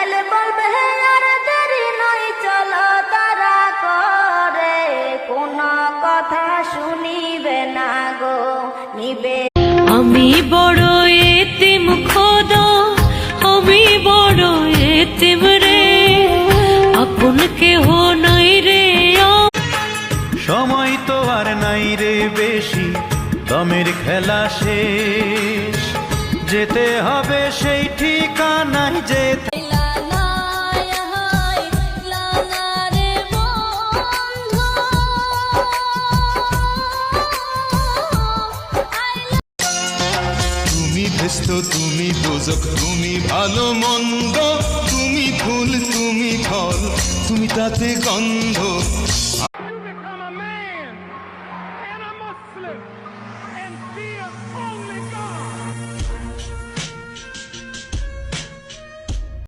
তাইলে বলবে আর দেরি নয় চলো তারা করে, কোন কথা শুনিবে না গো নিবে। আমি বড় এতিম খোদা, আমি বড় এতিম রে, আপন কেহ নাই রে। সময় তো আর নাই রে বেশি, দমের খেলা শেষ, যেতে হবে সেই ঠিকানায় যেতে। তুমি ভেস্ত, তুমি দোজক, তুমি ভালো মন্দ, তুমি ফুল, তুমি ফল, তুমি তাতে গন্ধ।